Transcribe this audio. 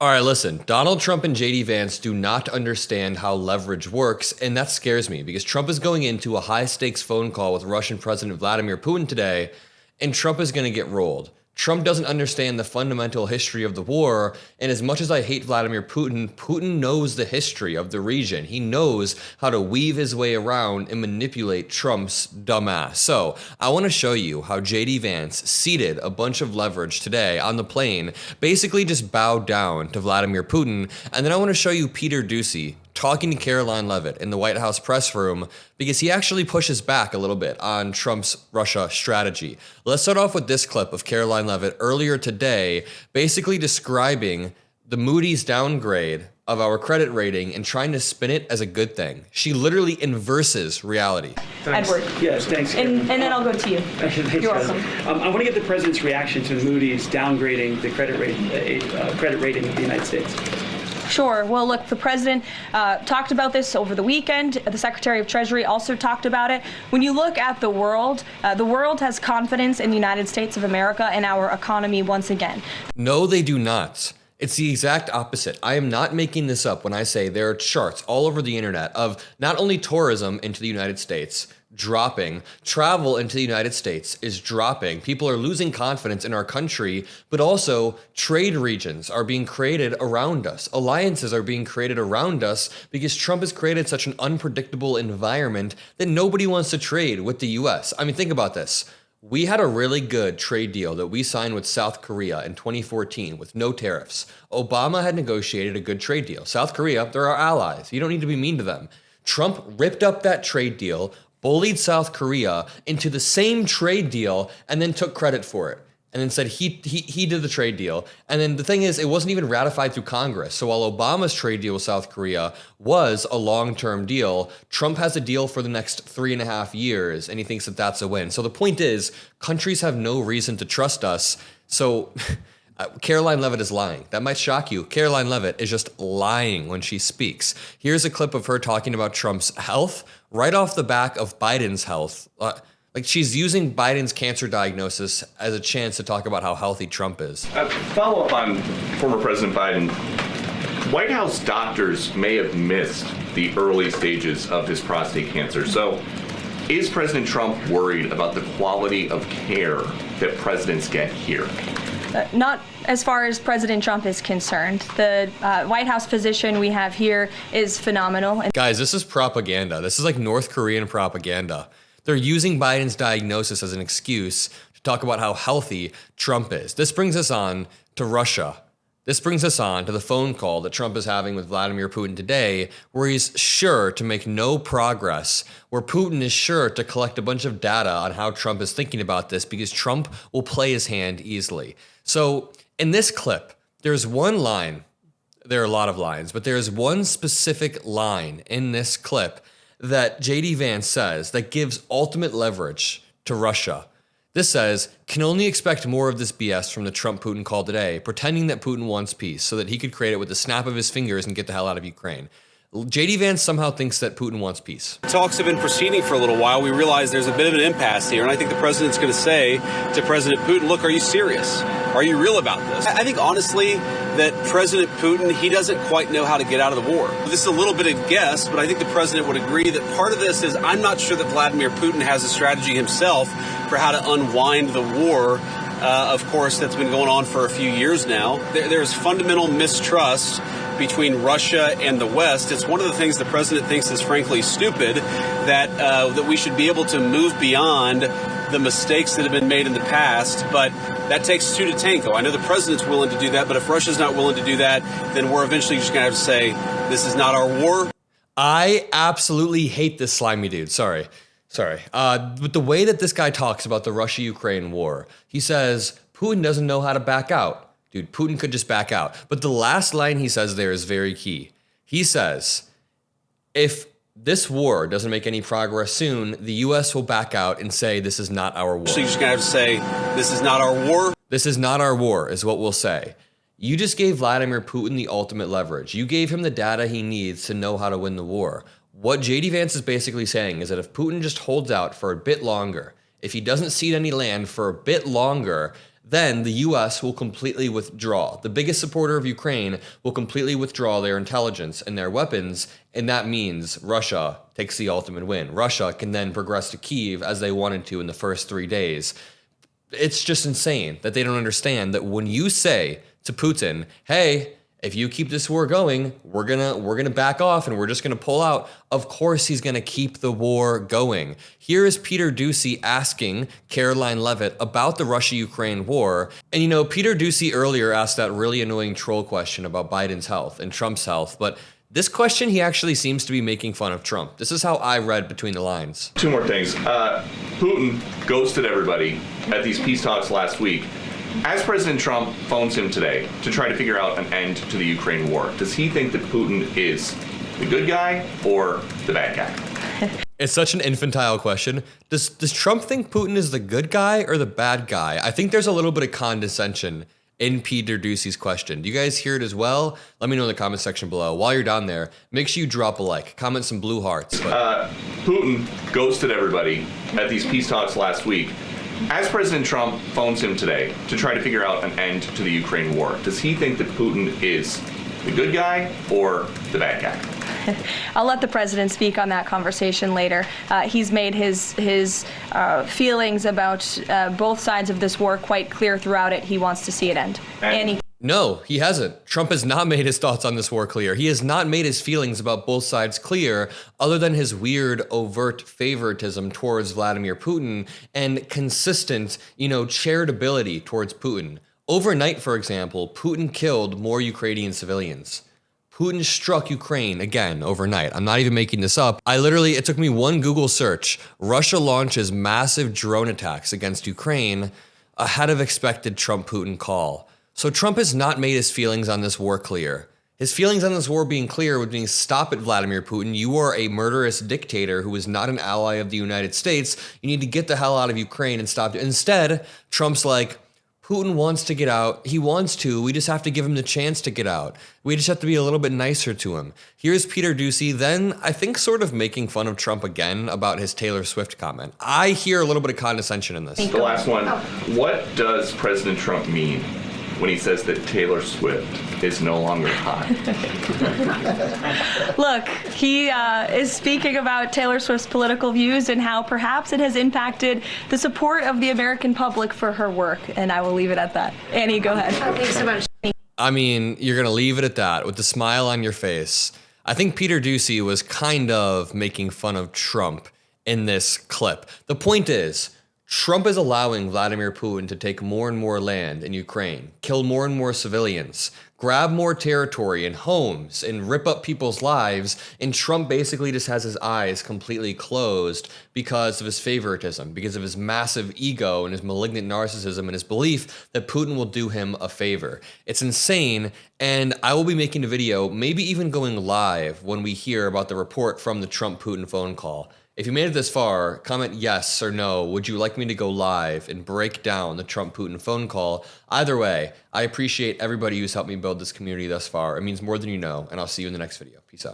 All right, listen, Donald Trump and JD Vance do not understand how leverage works, and that scares me because Trump is going into a high-stakes phone call with Russian President Vladimir Putin today, and Trump is going to get rolled. Trump doesn't understand the fundamental history of the war, and as much as I hate Vladimir Putin, Putin knows the history of the region. He knows how to weave his way around and manipulate Trump's dumbass. So I want to show you how JD Vance ceded a bunch of leverage today on the plane, basically just bowed down to Vladimir Putin, and then I want to show you Peter Ducey talking to Caroline Leavitt in the White House press room because he actually pushes back a little bit on Trump's Russia strategy. Let's start off with this clip of Caroline Leavitt earlier today, basically describing the Moody's downgrade of our credit rating and trying to spin it as a good thing. She literally inverses reality. Thanks. Edward. Yes, thanks. And then I'll go to you. Thanks, You're welcome. I want to get the president's reaction to Moody's downgrading the credit rating of the United States. Sure. Well, look, the president talked about this over the weekend. The Secretary of Treasury also talked about it. When you look at the world has confidence in the United States of America and our economy once again. No, they do not. It's the exact opposite. I am not making this up when I say there are charts all over the internet of not only tourism into the United States dropping, travel into the United States is dropping. People are losing confidence in our country, but also trade regions are being created around us. Alliances are being created around us because Trump has created such an unpredictable environment that nobody wants to trade with the US. I mean, think about this. We had a really good trade deal that we signed with South Korea in 2014 with no tariffs. Obama had negotiated a good trade deal. South Korea, they're our allies. You don't need to be mean to them. Trump ripped up that trade deal, bullied South Korea into the same trade deal, and then took credit for it. And then said he did the trade deal. And then the thing is, it wasn't even ratified through Congress. So while Obama's trade deal with South Korea was a long-term deal, Trump has a deal for the next 3.5 years, and he thinks that that's a win. So the point is, countries have no reason to trust us. So Caroline Leavitt is lying. That might shock you. Caroline Leavitt is just lying when she speaks. Here's a clip of her talking about Trump's health right off the back of Biden's health. Like she's using Biden's cancer diagnosis as a chance to talk about how healthy Trump is. Follow up on former President Biden. White House doctors may have missed the early stages of his prostate cancer. So is President Trump worried about the quality of care that presidents get here? Not as far as President Trump is concerned. The White House physician we have here is phenomenal. Guys, this is propaganda. This is like North Korean propaganda. They're using Biden's diagnosis as an excuse to talk about how healthy Trump is. This brings us on to Russia. This brings us on to the phone call that Trump is having with Vladimir Putin today, where he's sure to make no progress, where Putin is sure to collect a bunch of data on how Trump is thinking about this because Trump will play his hand easily. So in this clip, there's one line, there are a lot of lines, but there's one specific line in this clip that JD Vance says that gives ultimate leverage to Russia. This says, can only expect more of this BS from the Trump-Putin call today, pretending that Putin wants peace so that he could create it with the snap of his fingers and get the hell out of Ukraine. JD Vance somehow thinks that Putin wants peace. Talks have been proceeding for a little while. We realize there's a bit of an impasse here, and I think the president's going to say to President Putin, look, are you serious? Are you real about this? I think, honestly, that President Putin, he doesn't quite know how to get out of the war. This is a little bit of guess, but I think the president would agree that part of this is I'm not sure that Vladimir Putin has a strategy himself for how to unwind the war, of course, that's been going on for a few years now. There's fundamental mistrust between Russia and the West. It's one of the things the president thinks is frankly stupid, that we should be able to move beyond the mistakes that have been made in the past, but that takes two to tango. I know the president's willing to do that, but if Russia's not willing to do that, then we're eventually just going to have to say, this is not our war. I absolutely hate this slimy dude. Sorry. But the way that this guy talks about the Russia-Ukraine war, he says, Putin doesn't know how to back out. Dude, Putin could just back out. But the last line he says there is very key. He says, if this war doesn't make any progress soon, the U.S. will back out and say, this is not our war. So you're just going to have to say, this is not our war? This is not our war, is what we'll say. You just gave Vladimir Putin the ultimate leverage. You gave him the data he needs to know how to win the war. What JD Vance is basically saying is that if Putin just holds out for a bit longer, if he doesn't cede any land for a bit longer, then the US will completely withdraw. The biggest supporter of Ukraine will completely withdraw their intelligence and their weapons, and that means Russia takes the ultimate win. Russia can then progress to Kyiv as they wanted to in the first 3 days. It's just insane that they don't understand that when you say to Putin, hey, if you keep this war going, we're gonna back off and we're just gonna pull out. Of course he's gonna keep the war going. Here is Peter Ducey asking Caroline Leavitt about the Russia-Ukraine war. And you know, Peter Ducey earlier asked that really annoying troll question about Biden's health and Trump's health, but this question, he actually seems to be making fun of Trump. This is how I read between the lines. Two more things. Putin ghosted everybody at these peace talks last week. As President Trump phones him today to try to figure out an end to the Ukraine war, does he think that Putin is the good guy or the bad guy? It's such an infantile question. Does Trump think Putin is the good guy or the bad guy? I think there's a little bit of condescension in Peter Ducey's question. Do you guys hear it as well? Let me know in the comment section below. While you're down there, make sure you drop a like, comment some blue hearts. Putin ghosted everybody at these peace talks last week. As President Trump phones him today to try to figure out an end to the Ukraine war, does he think that Putin is the good guy or the bad guy? I'll let the president speak on that conversation later. He's made his feelings about both sides of this war quite clear throughout it. He wants to see it end. No, he hasn't. Trump has not made his thoughts on this war clear. He has not made his feelings about both sides clear, other than his weird, overt favoritism towards Vladimir Putin and consistent, charitability towards Putin. Overnight, for example, Putin killed more Ukrainian civilians. Putin struck Ukraine again overnight. I'm not even making this up. It took me one Google search. Russia launches massive drone attacks against Ukraine ahead of expected Trump-Putin call. So Trump has not made his feelings on this war clear. His feelings on this war being clear would mean stop it, Vladimir Putin. You are a murderous dictator who is not an ally of the United States. You need to get the hell out of Ukraine and stop it. Instead, Trump's like, Putin wants to get out. He wants to. We just have to give him the chance to get out. We just have to be a little bit nicer to him. Here's Peter Ducey, then I think sort of making fun of Trump again about his Taylor Swift comment. I hear a little bit of condescension in this. The last one. What does President Trump mean when he says that Taylor Swift is no longer hot? Look, he is speaking about Taylor Swift's political views and how perhaps it has impacted the support of the American public for her work, and I will leave it at that. Annie, go ahead. Thanks so much. I mean, you're going to leave it at that with the smile on your face. I think Peter Ducey was kind of making fun of Trump in this clip. The point is, Trump is allowing Vladimir Putin to take more and more land in Ukraine, kill more and more civilians, grab more territory and homes, and rip up people's lives, and Trump basically just has his eyes completely closed because of his favoritism, because of his massive ego and his malignant narcissism and his belief that Putin will do him a favor. It's insane, and I will be making a video, maybe even going live when we hear about the report from the Trump-Putin phone call. If you made it this far, comment yes or no. Would you like me to go live and break down the Trump-Putin phone call? Either way, I appreciate everybody who's helped me build this community thus far. It means more than you know, and I'll see you in the next video. Peace out.